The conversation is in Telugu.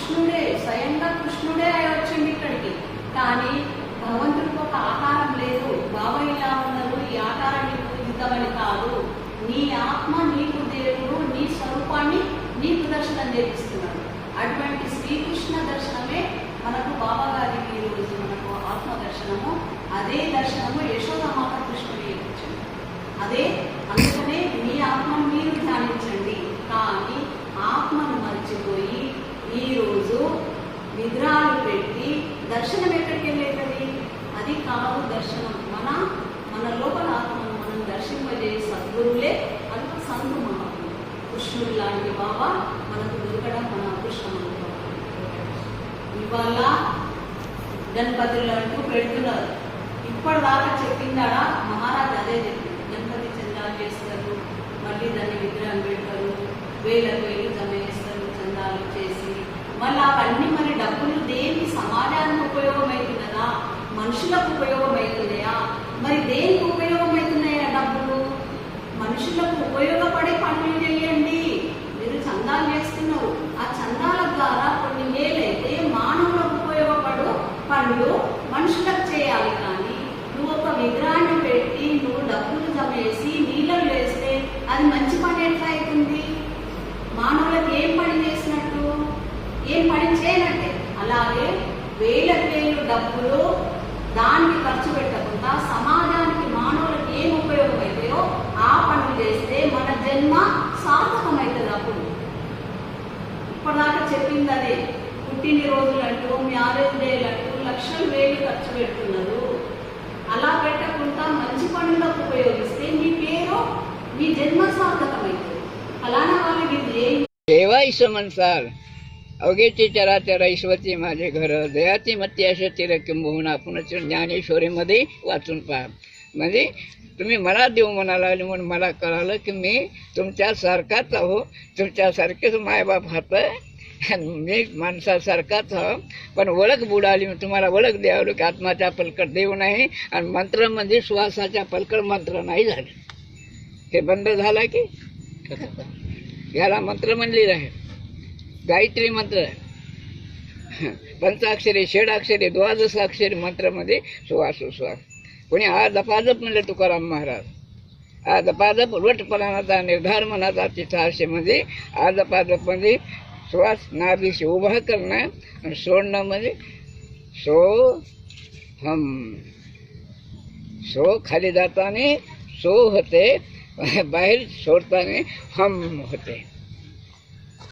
కృష్ణుడే స్వయంగా కృష్ణుడే వచ్చింది ఇక్కడికి. కానీ భగవంతుడికి ఒక ఆకారం లేదు. బాబా ఇలా ఉన్నారు, ఈ ఆకారాన్ని పూజిద్దామని కాదు. నీ ఆత్మ నీకు దేవుడు, నీ స్వరూపాన్ని నీకు దర్శనం చేపిస్తున్నాడు. అటువంటి శ్రీకృష్ణ దర్శనమే మనకు బాబా గారికి ఈరోజు మనకు ఆత్మ దర్శనము. అదే దర్శనము యశోదమాత కృష్ణుడి వచ్చింది. అదే అందుకనే మీ ఆత్మను మీరు ధ్యానించండి. కానీ ఆత్మను మర్చిపోయి ఈరోజు విగ్రహాలు పెట్టి దర్శనం ఎక్కడికి వెళ్ళేది? అది కాదు దర్శనం. మన లోపల ఆత్మను మనం దర్శింపజేసే సద్గురువులే అది సంతు మహాత్ములు. కృష్ణుడు లాంటి బాబా మనకు దొరకడం మన అదృష్టం. ఇవాళ గణపతులు అంటూ పెడుతున్నారు. ఇప్పటిదాకా చెప్పిందాడా మహారాజ్ అదే చెప్పింది. గణపతి చందాలు చేస్తారు, మళ్ళీ దాన్ని విగ్రహం పెడతారు, వేలకు వేలు జమ చేస్తారు చందాలు చేసి. మళ్ళీ అవన్నీ మరి డబ్బులు దేనికి సమాజానికి ఉపయోగమవుతున్నదా, మనుషులకు ఉపయోగమవుతున్నాయా? మరి దేనికి ఉపయోగమవుతున్నాయా డబ్బులు? మనుషులకు ఉపయోగపడే పనులు చేయండి. మీరు చందాలు చేస్తున్నారు, ఆ చందాల ద్వారా కొన్ని వేలైతే మానవులకు ఉపయోగపడు పనులు మనుషులకు చేయాలి. కానీ నువ్వు ఒక విగ్రహాన్ని పెట్టి నువ్వు డబ్బులు జమ చేసి నీళ్ళలు వేస్తే అది మంచి పని ఎట్లా అవుతుంది? మానవులకు ఏం పని చేసినట్టు? ఏం పని చేయనట్టే. అలాగే వేలకు వేలు డబ్బులు దానికి ఖర్చు పెట్టకుండా సమాజానికి మానవులకు ఏం ఉపయోగమైతాయో ఆ పనులు చేస్తే మన జన్మ సార్థకమవుతుంది. అప్పుడు ఇప్పటిదాకా చెప్పింది అదే. పుట్టినరోజులు అంటూ మ్యారేజ్ డేలు అంటూ లక్షలు వేలు ఖర్చు పెడుతున్నారు. అలా పెట్టకుండా మంచి పనులకు ఉపయోగిస్తే మీ పేరు మీ జన్మ సార్థకమవుతుంది. ఫలానా వాళ్ళకి देवा इसमन सार अवघेची चराचर ऐश्वती माझे घर दयाती मत्ती अशा चिर किंबहुना पुनच ज्ञानेश्वरीमध्ये वाचून पहा. म्हणजे तुम्ही मला देव म्हणाला म्हणून मला कळालं की मी तुमच्यासारखाच आहो. तुमच्यासारखेच मायबाप हातं, मी माणसासारखाच आहो. पण ओळख बुडाली. तुम्हाला ओळख द्यावं की आत्माच्या पलकड देव नाही आणि मंत्रामध्ये श्वासाच्या पलकड मंत्र नाही झालं. हे बंद झालं की याला मंत्र म्हणलेला आहे. गायत्री मंत्र, पंचाक्षरी, षडाक्षरी, द्वादशाक्षरी मंत्रामध्ये श्वासोश्वास. कोणी आ जपाजप म्हणले तुकाराम महाराज. आ जपाजप उलटपणाचा निर्धार मनाचा चित्ताशेमध्ये आ जपाजपमध्ये श्वास नाभीशी उभा करणं आणि सोडणं. म्हणजे सो हम, सो खाली जाताने सो होते, बाहेर सोडताना हम होते.